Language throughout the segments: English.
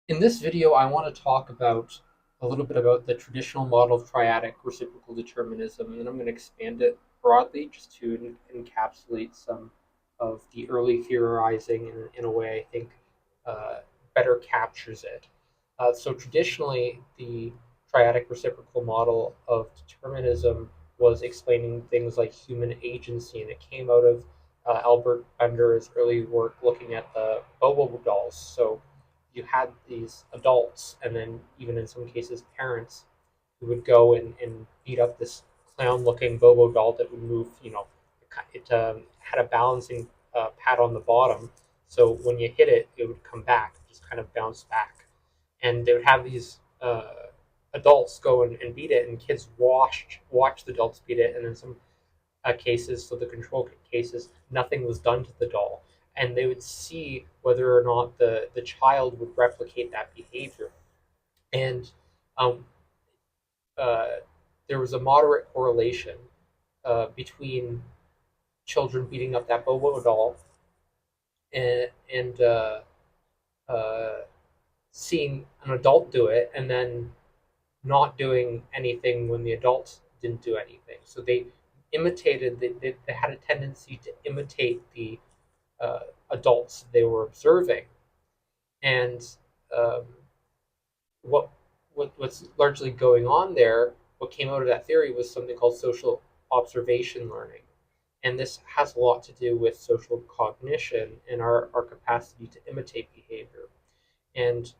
In this video, I want to talk about a little bit about the traditional model of triadic reciprocal determinism, and then I'm going to expand it broadly just to encapsulate some of the early theorizing in a way I think uh, better captures it. So traditionally, the triadic reciprocal model of determinism was explaining things like human agency, and it came out of Albert Bender's early work looking at the Bobo dolls. So you had these adults, and then even in some cases parents, who would go and beat up this clown-looking Bobo doll that would move. It had a balancing pad on the bottom, so when you hit it, it would come back, just kind of bounce back. And they would have these adults go and beat it, and kids watch the adults beat it, and in some cases, so the control cases, nothing was done to the doll, and they would see whether or not the child would replicate that behavior. And um, uh, there was a moderate correlation between children beating up that Bobo doll and uh, seeing an adult do it, and then not doing anything when the adults didn't do anything. So they imitated, they had a tendency to imitate the uh, adults they were observing. And um, what what's largely going on there, what came out of that theory was something called social observation learning. And this has a lot to do with social cognition and our capacity to imitate behavior. And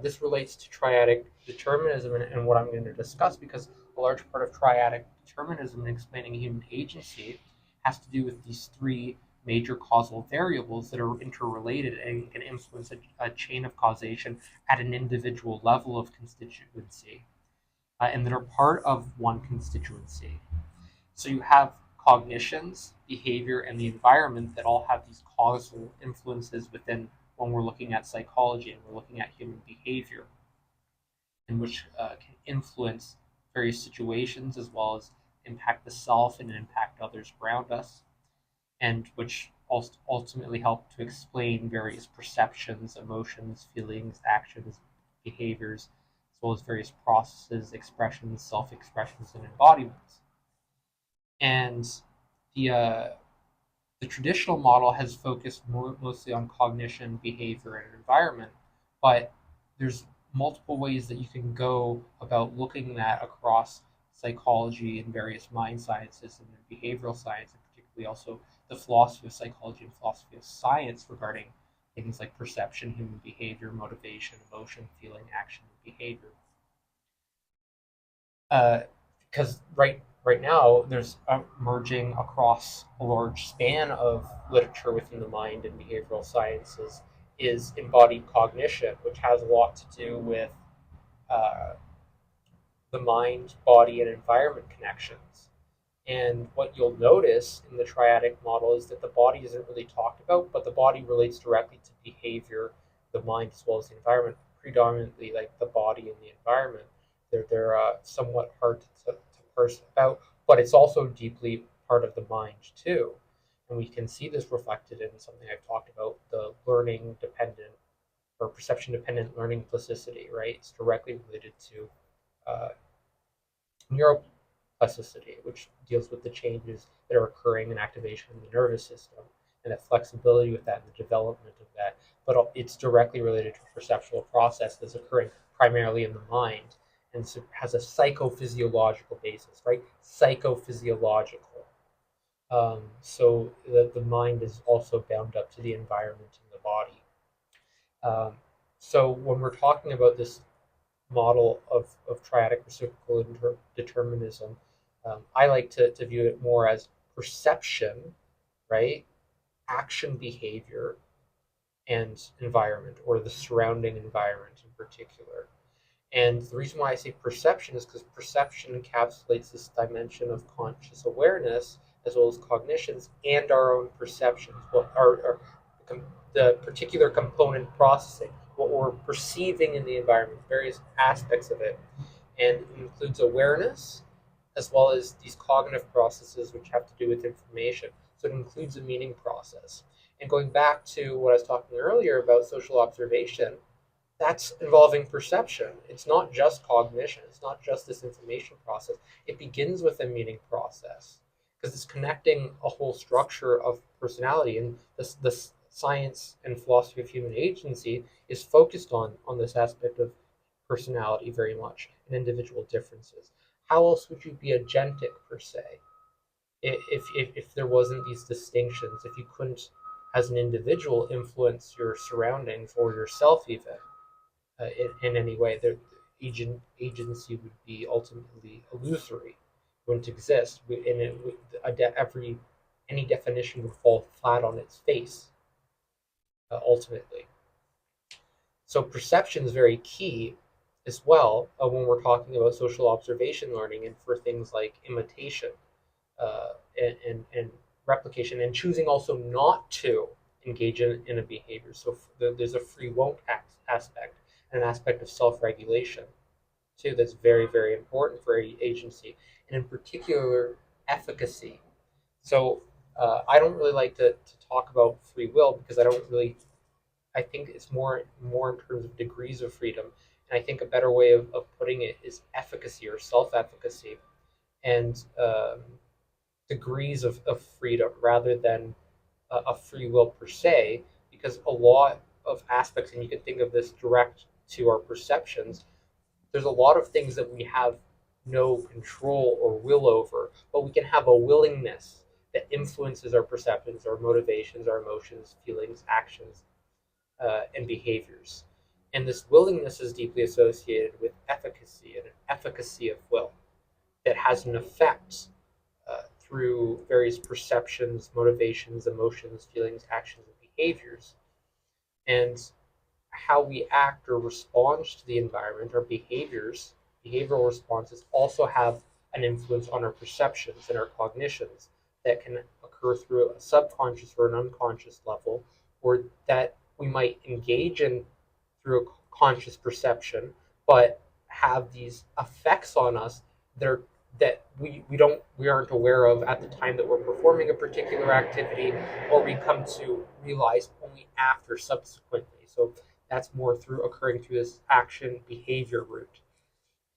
this relates to triadic determinism and what I'm going to discuss, because a large part of triadic determinism in explaining human agency has to do with these three major causal variables that are interrelated and can influence a chain of causation at an individual level of constituency, and that are part of one constituency. So you have cognitions, behavior, and the environment that all have these causal influences within when we're looking at psychology and we're looking at human behavior, and which can influence various situations as well as impact the self and impact others around us, and which ultimately help to explain various perceptions, emotions, feelings, actions, behaviors, as well as various processes, expressions, self expressions, and embodiments. And the the traditional model has focused mostly on cognition, behavior, and environment, but there's multiple ways that you can go about looking at across psychology and various mind sciences and behavioral science, and particularly also the philosophy of psychology and philosophy of science regarding things like perception, human behavior, motivation, emotion, feeling, action, and behavior. Because right now there's merging across a large span of literature within the mind and behavioral sciences is embodied cognition, which has a lot to do with uh, the mind, body, and environment connections. And what you'll notice in the triadic model is that the body isn't really talked about, but the body relates directly to behavior, the mind, as well as the environment, predominantly like the body and the environment. They're somewhat hard to parse out, but it's also deeply part of the mind too. And we can see this reflected in something I've talked about, the learning dependent or perception dependent learning plasticity, right? It's directly related to uh, neuroplasticity, which deals with the changes that are occurring in activation in the nervous system and the flexibility with that and the development of that. But it's directly related to a perceptual process that's occurring primarily in the mind, and so has a psychophysiological basis, right? Psychophysiological. So the mind is also bound up to the environment in the body. Um, so when we're talking about this model of triadic reciprocal determinism, I like to view it more as perception, right? Action behavior and environment, or the surrounding environment in particular. And the reason why I say perception is because perception encapsulates this dimension of conscious awareness as well as cognitions and our own perceptions, what the particular component processing, what we're perceiving in the environment, various aspects of it, and it includes awareness as well as these cognitive processes which have to do with information. So it includes a meaning process. And going back to what I was talking earlier about social observation, That's involving perception. It's not just cognition. It's not just this information process. It begins with a meaning process because it's connecting a whole structure of personality. And this science and philosophy of human agency is focused on this aspect of personality very much and individual differences. How else would you be agentic per se if there wasn't these distinctions? If you couldn't, as an individual, influence your surroundings or yourself even in any way, the agency would be ultimately illusory, wouldn't exist, and every any definition would fall flat on its face ultimately. So perception is very key as well when we're talking about social observation learning and for things like imitation and replication and choosing also not to engage in a behavior. So there's a free won't aspect, an aspect of self-regulation too that's very, very important for agency, and in particular efficacy. So I don't really like to talk about free will because I think it's more in terms of degrees of freedom. And I think a better way of putting it is efficacy or self-efficacy and degrees of freedom rather than a free will per se, because a lot of aspects, and you can think of this direct to our perceptions, there's a lot of things that we have no control or will over, but we can have a willingness that influences our perceptions, our motivations, our emotions, feelings, actions, and behaviors. And this willingness is deeply associated with efficacy and an efficacy of will that has an effect through various perceptions, motivations, emotions, feelings, actions, and behaviors. And how we act or respond to the environment, our behaviors, behavioral responses also have an influence on our perceptions and our cognitions that can occur through a subconscious or an unconscious level, or that we might engage in through a conscious perception, but have these effects on us that are that we aren't aware of at the time that we're performing a particular activity, or we come to realize only after subsequently. So that's more through occurring through this action behavior route.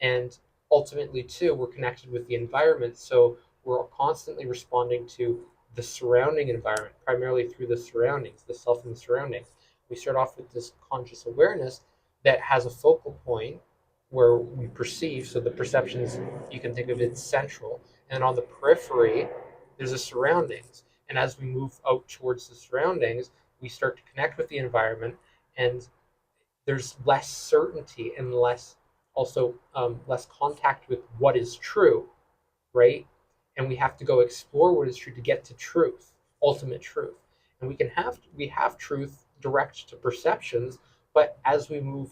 And ultimately too, we're connected with the environment, so we're constantly responding to the surrounding environment, primarily through the surroundings, the self and the surroundings. We start off with this conscious awareness that has a focal point where we perceive, so the perceptions, you can think of it central, and on the periphery there's the surroundings. And as we move out towards the surroundings, we start to connect with the environment, and there's less certainty and less contact with what is true, right? And we have to go explore what is true to get to truth, ultimate truth. And we have truth direct to perceptions, but as we move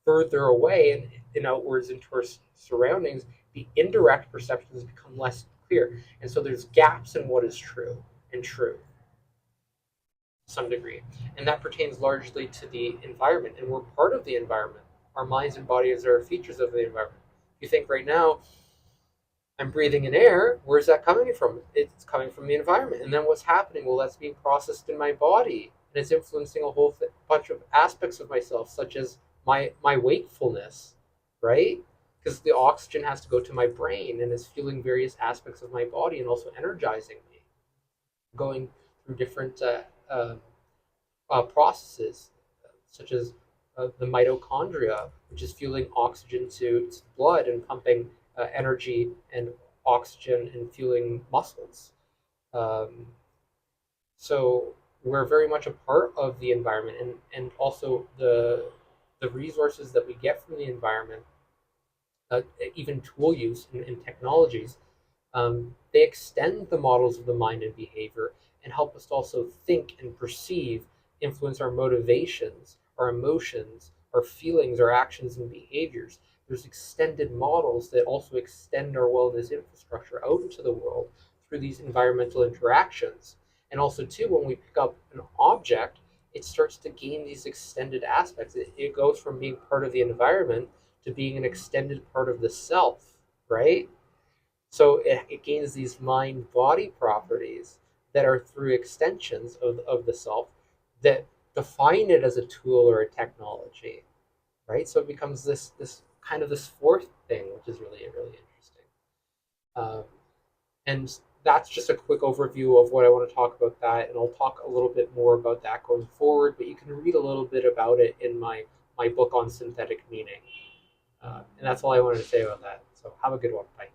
further away and outwards into our surroundings, the indirect perceptions become less clear, and so there's gaps in what is true and truth to some degree, and that pertains largely to the environment. And we're part of the environment. Our minds and bodies are features of the environment. If you think right now, I'm breathing in air. Where's that coming from? It's coming from the environment. And then what's happening? Well, that's being processed in my body, and it's influencing a whole bunch of aspects of myself, such as my wakefulness, right? Because the oxygen has to go to my brain and is fueling various aspects of my body and also energizing me, going through different processes, such as the mitochondria, which is fueling oxygen to the blood and pumping energy and oxygen and fueling muscles. Um, so we're very much a part of the environment, and also the resources that we get from the environment, even tool use and technologies, they extend the models of the mind and behavior and help us to also think and perceive, influence our motivations, our emotions, our feelings, our actions and behaviors. There's extended models that also extend our wellness infrastructure out into the world through these environmental interactions. And also, too, when we pick up an object, it starts to gain these extended aspects. It goes from being part of the environment to being an extended part of the self, right? So it gains these mind body properties that are through extensions of the self that define it as a tool or a technology. right? So it becomes this kind of this fourth thing, which is really really interesting. Um, and that's just a quick overview of what I want to talk about that, and I'll talk a little bit more about that going forward. But you can read a little bit about it in my book on synthetic meaning. And that's all I wanted to say about that. So have a good one. Bye.